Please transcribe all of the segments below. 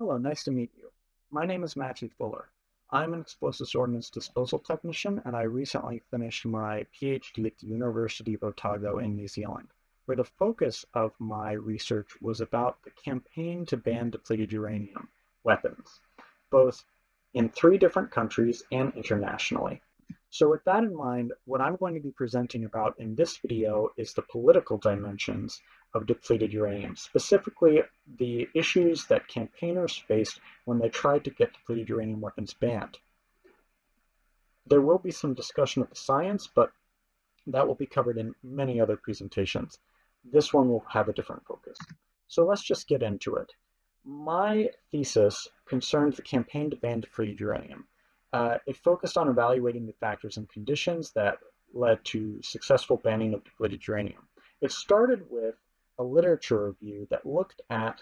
Hello, nice to meet you. My name is Matthew Fuller. I'm an explosives ordnance disposal technician, and I recently finished my PhD at the University of Otago in New Zealand, where the focus of my research was about the campaign to ban depleted uranium weapons, both in three different countries and internationally. So with that in mind, what I'm going to be presenting about in this video is the political dimensions of depleted uranium, specifically the issues that campaigners faced when they tried to get depleted uranium weapons banned. There will be some discussion of the science, but that will be covered in many other presentations. This one will have a different focus. So let's just get into it. My thesis concerned the campaign to ban depleted uranium. It focused on evaluating the factors and conditions that led to successful banning of depleted uranium. It started with a literature review that looked at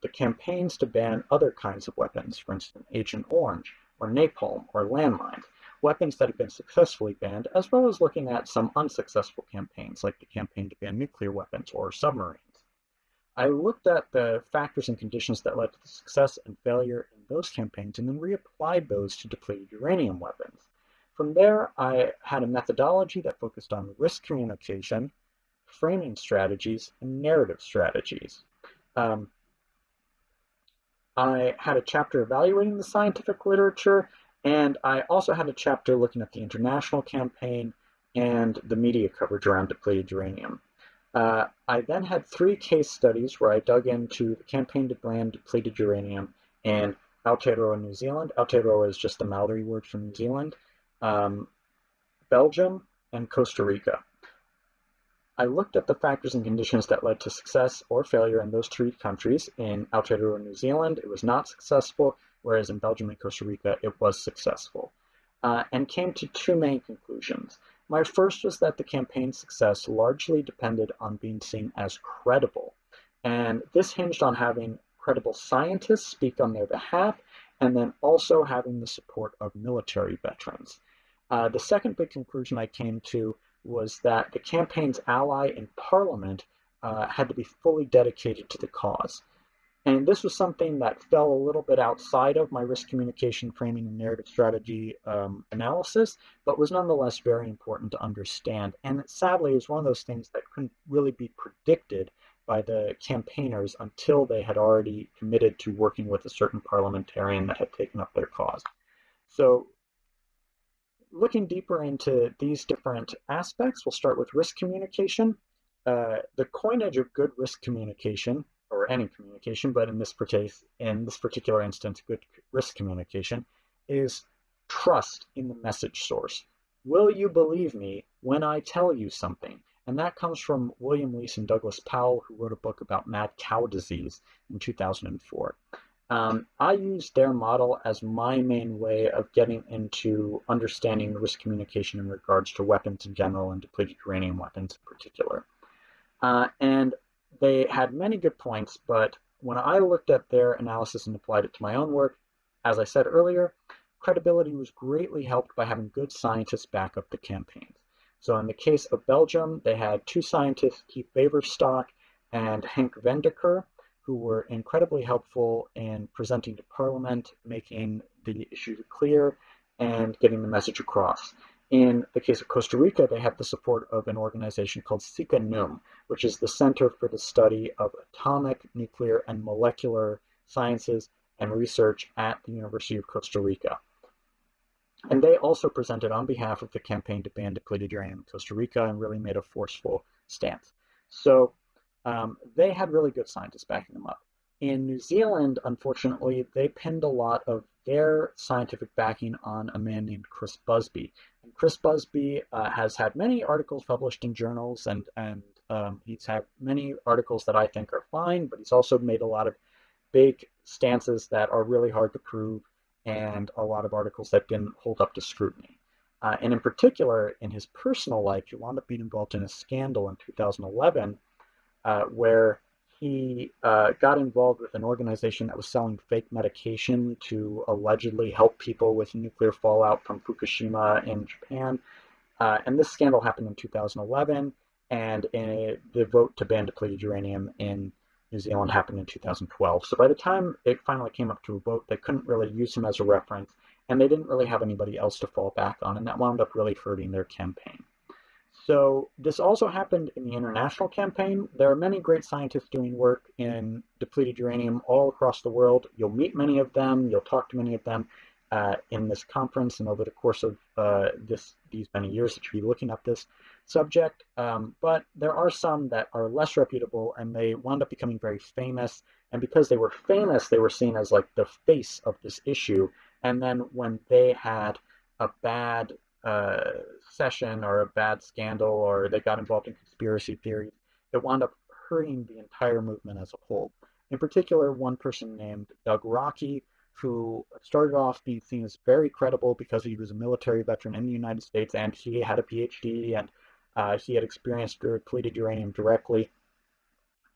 the campaigns to ban other kinds of weapons, for instance, Agent Orange, or napalm, or landmines, weapons that have been successfully banned, as well as looking at some unsuccessful campaigns, like the campaign to ban nuclear weapons or submarines. I looked at the factors and conditions that led to the success and failure in those campaigns and then reapplied those to depleted uranium weapons. From there, I had a methodology that focused on risk communication, framing strategies, and narrative strategies. I had a chapter evaluating the scientific literature, and I also had a chapter looking at the international campaign and the media coverage around depleted uranium. I then had three case studies where I dug into the campaign to ban depleted uranium in Aotearoa, New Zealand. Aotearoa is just the Maori word for New Zealand, Belgium, and Costa Rica. I looked at the factors and conditions that led to success or failure in those three countries. In Aotearoa, New Zealand, it was not successful, whereas in Belgium and Costa Rica, it was successful, and came to two main conclusions. My first was that the campaign's success largely depended on being seen as credible, and this hinged on having credible scientists speak on their behalf, and then also having the support of military veterans. The second big conclusion I came to was that the campaign's ally in Parliament had to be fully dedicated to the cause. And this was something that fell a little bit outside of my risk communication framing and narrative strategy analysis, but was nonetheless very important to understand. And sadly, is one of those things that couldn't really be predicted by the campaigners until they had already committed to working with a certain parliamentarian that had taken up their cause. So looking deeper into these different aspects, we'll start with risk communication. The coinage of good risk communication, or any communication, but in this particular instance, good risk communication, is trust in the message source. Will you believe me when I tell you something? And that comes from William Leese and Douglas Powell, who wrote a book about mad cow disease in 2004. I used their model as my main way of getting into understanding risk communication in regards to weapons in general and depleted uranium weapons in particular. And they had many good points, but when I looked at their analysis and applied it to my own work, as I said earlier, credibility was greatly helped by having good scientists back up the campaigns. So in the case of Belgium, they had two scientists, Keith Baverstock and Henk Vendeker, who were incredibly helpful in presenting to Parliament, making the issue clear, and getting the message across. In the case of Costa Rica, they have the support of an organization called SICA-NUM, which is the Center for the Study of Atomic, Nuclear, and Molecular Sciences and Research at the University of Costa Rica. And they also presented on behalf of the campaign to ban depleted uranium in Costa Rica and really made a forceful stance. So they had really good scientists backing them up. In New Zealand, unfortunately, they pinned a lot of their scientific backing on a man named Chris Busby. And Chris Busby has had many articles published in journals, and he's had many articles that I think are fine, but he's also made a lot of big stances that are really hard to prove, and a lot of articles that didn't hold up to scrutiny. And in particular, in his personal life, he wound up being involved in a scandal in 2011 where he got involved with an organization that was selling fake medication to allegedly help people with nuclear fallout from Fukushima in Japan. And this scandal happened in 2011, and the vote to ban depleted uranium in New Zealand happened in 2012. So by the time it finally came up to a vote, they couldn't really use him as a reference, and they didn't really have anybody else to fall back on, and that wound up really hurting their campaign. So this also happened in the international campaign. There are many great scientists doing work in depleted uranium all across the world. You'll meet many of them. You'll talk to many of them in this conference and over the course of these many years that you'll be looking at this subject. But there are some that are less reputable, and they wound up becoming very famous. And because they were famous, they were seen as like the face of this issue. And then when they had a bad session or a bad scandal, or they got involved in conspiracy theories, it wound up hurting the entire movement as a whole. In particular, one person named Doug Rockey, who started off being seen as very credible because he was a military veteran in the United States and he had a PhD and he had experienced depleted uranium directly.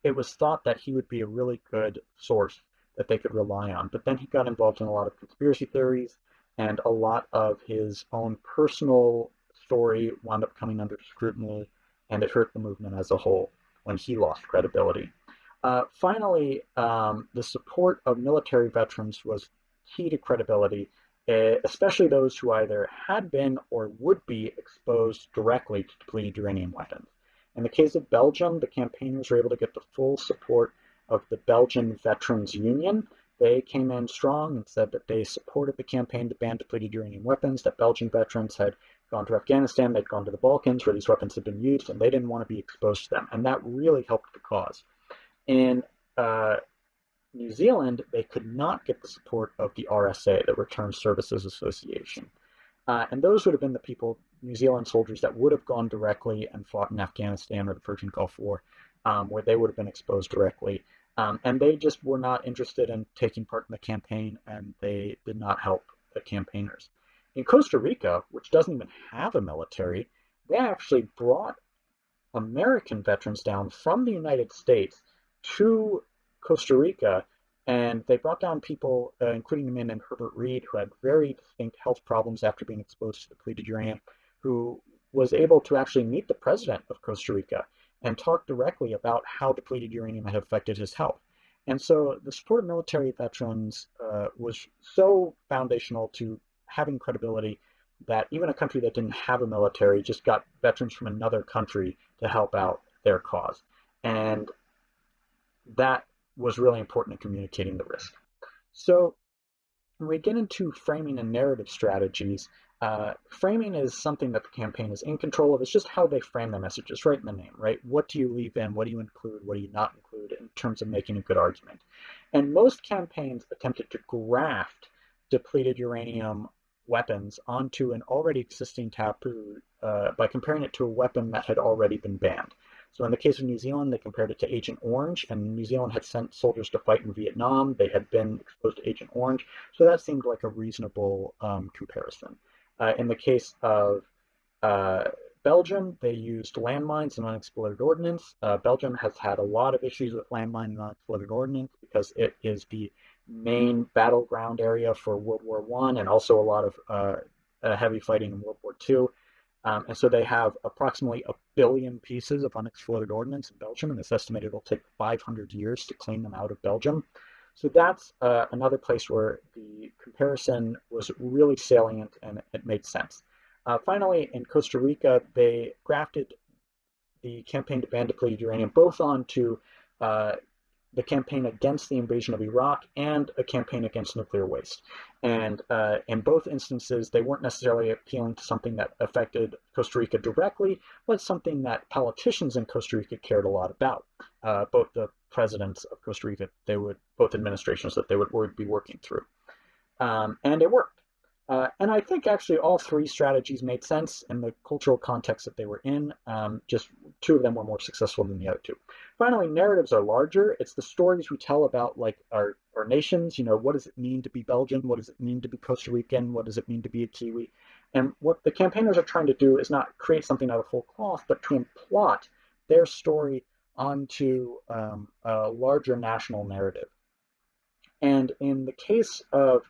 It was thought that he would be a really good source that they could rely on. But then he got involved in a lot of conspiracy theories, and a lot of his own personal story wound up coming under scrutiny, and it hurt the movement as a whole when he lost credibility. Finally, the support of military veterans was key to credibility, especially those who either had been or would be exposed directly to depleted uranium weapons. In the case of Belgium, the campaigners were able to get the full support of the Belgian Veterans Union. They came in strong and said that they supported the campaign to ban depleted uranium weapons, that Belgian veterans had gone to Afghanistan, they'd gone to the Balkans where these weapons had been used, and they didn't want to be exposed to them. And that really helped the cause. In New Zealand, they could not get the support of the RSA, the Return Services Association. And those would have been the people, New Zealand soldiers, that would have gone directly and fought in Afghanistan or the Persian Gulf War, where they would have been exposed directly. And they just were not interested in taking part in the campaign, and they did not help the campaigners. In Costa Rica, which doesn't even have a military, they actually brought American veterans down from the United States to Costa Rica, and they brought down people, including a man named Herbert Reed, who had very distinct health problems after being exposed to depleted uranium, who was able to actually meet the president of Costa Rica and talk directly about how depleted uranium had affected his health. And so the support of military veterans was so foundational to having credibility that even a country that didn't have a military just got veterans from another country to help out their cause. And that was really important in communicating the risk. So when we get into framing and narrative strategies, framing is something that the campaign is in control of. It's just how they frame their messages, right in the name, right? What do you leave in? What do you include? What do you not include in terms of making a good argument? And most campaigns attempted to graft depleted uranium weapons onto an already existing taboo by comparing it to a weapon that had already been banned. So in the case of New Zealand, they compared it to Agent Orange, and New Zealand had sent soldiers to fight in Vietnam. They had been exposed to Agent Orange, so that seemed like a reasonable comparison. In the case of Belgium, they used landmines and unexploded ordnance. Belgium has had a lot of issues with landmine and unexploded ordnance because it is the main battleground area for World War I and also a lot of heavy fighting in World War II. And so they have approximately 1 billion pieces of unexploded ordnance in Belgium, and it's estimated it'll take 500 years to clean them out of Belgium. So that's another place where the comparison was really salient and it made sense. Finally, in Costa Rica, they grafted the campaign to ban depleted uranium both onto the campaign against the invasion of Iraq and a campaign against nuclear waste. And in both instances, they weren't necessarily appealing to something that affected Costa Rica directly, but something that politicians in Costa Rica cared a lot about. Both the presidents of Costa Rica, both administrations that they would be working through. And it worked. And I think actually all three strategies made sense in the cultural context that they were in. Just two of them were more successful than the other two. Finally, narratives are larger. It's the stories we tell about like our nations. You know, what does it mean to be Belgian? What does it mean to be Costa Rican? What does it mean to be a Kiwi? And what the campaigners are trying to do is not create something out of whole cloth, but to implot their story onto a larger national narrative. And in the case of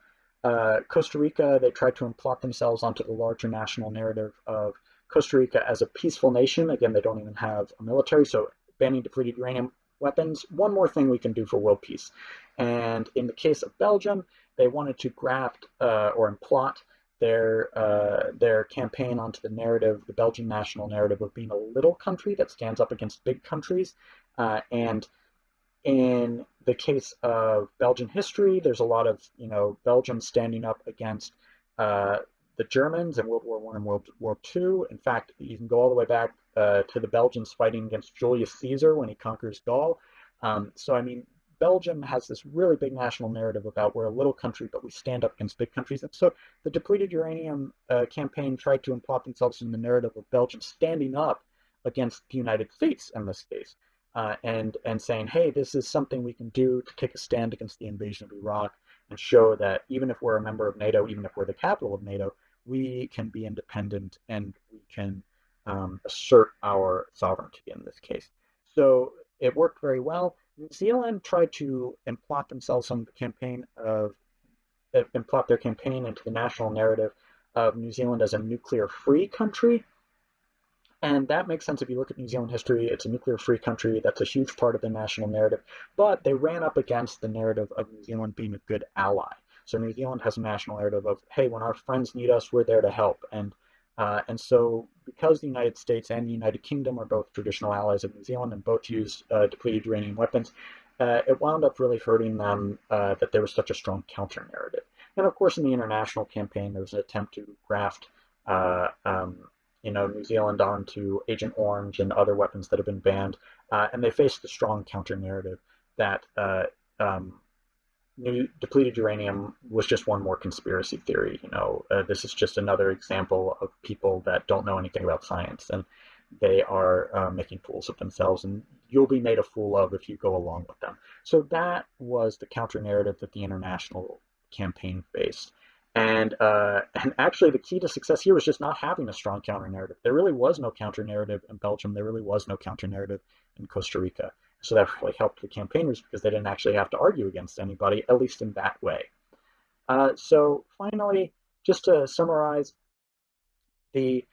Costa Rica, they tried to implot themselves onto the larger national narrative of Costa Rica as a peaceful nation. Again, they don't even have a military, so banning depleted uranium weapons, one more thing we can do for world peace. And in the case of Belgium, they wanted to graft or implot their campaign onto the narrative, the Belgian national narrative of being a little country that stands up against big countries. And in the case of Belgian history, there's a lot of Belgium standing up against the Germans in World War I and World War II. In fact, you can go all the way back to the Belgians fighting against Julius Caesar when he conquers Gaul. So I mean, Belgium has this really big national narrative about we're a little country, but we stand up against big countries. And so the depleted uranium campaign tried to implant themselves in the narrative of Belgium standing up against the United States in this case, and saying, hey, this is something we can do to take a stand against the invasion of Iraq and show that even if we're a member of NATO, even if we're the capital of NATO, we can be independent and we can assert our sovereignty in this case. So it worked very well. New Zealand tried to implot themselves on the campaign of implot their campaign into the national narrative of New Zealand as a nuclear-free country. And that makes sense if you look at New Zealand history. It's a nuclear-free country. That's a huge part of the national narrative. But they ran up against the narrative of New Zealand being a good ally. So New Zealand has a national narrative of, hey, when our friends need us, we're there to help. And so because the United States and the United Kingdom are both traditional allies of New Zealand and both use depleted uranium weapons, it wound up really hurting them that there was such a strong counter-narrative. And of course, in the international campaign, there was an attempt to graft New Zealand onto Agent Orange and other weapons that have been banned, and they faced the strong counter-narrative that depleted uranium was just one more conspiracy theory. This is just another example of people that don't know anything about science, and they are making fools of themselves, and you'll be made a fool of if you go along with them. So that was the counter-narrative that the international campaign faced. And actually, the key to success here was just not having a strong counter-narrative. There really was no counter-narrative in Belgium. There really was no counter-narrative in Costa Rica. So that really helped the campaigners because they didn't actually have to argue against anybody, at least in that way. So finally, just to summarize, the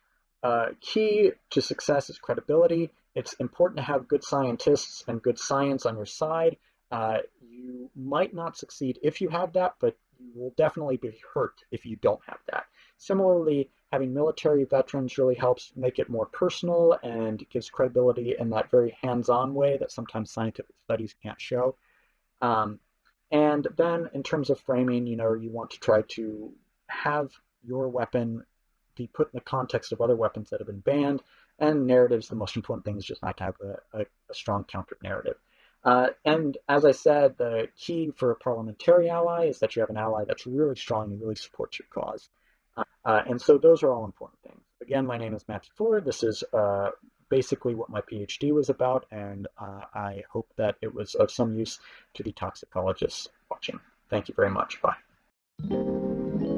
key to success is credibility. It's important to have good scientists and good science on your side. You might not succeed if you have that, but you will definitely be hurt if you don't have that. Similarly, having military veterans really helps make it more personal and gives credibility in that very hands-on way that sometimes scientific studies can't show. And then in terms of framing, you want to try to have your weapon be put in the context of other weapons that have been banned, and narratives, the most important thing is just not to have a strong counter-narrative. And as I said, the key for a parliamentary ally is that you have an ally that's really strong and really supports your cause. And so those are all important things. Again, my name is Matthew Fuller. This is basically what my PhD was about, and I hope that it was of some use to the toxicologists watching. Thank you very much. Bye.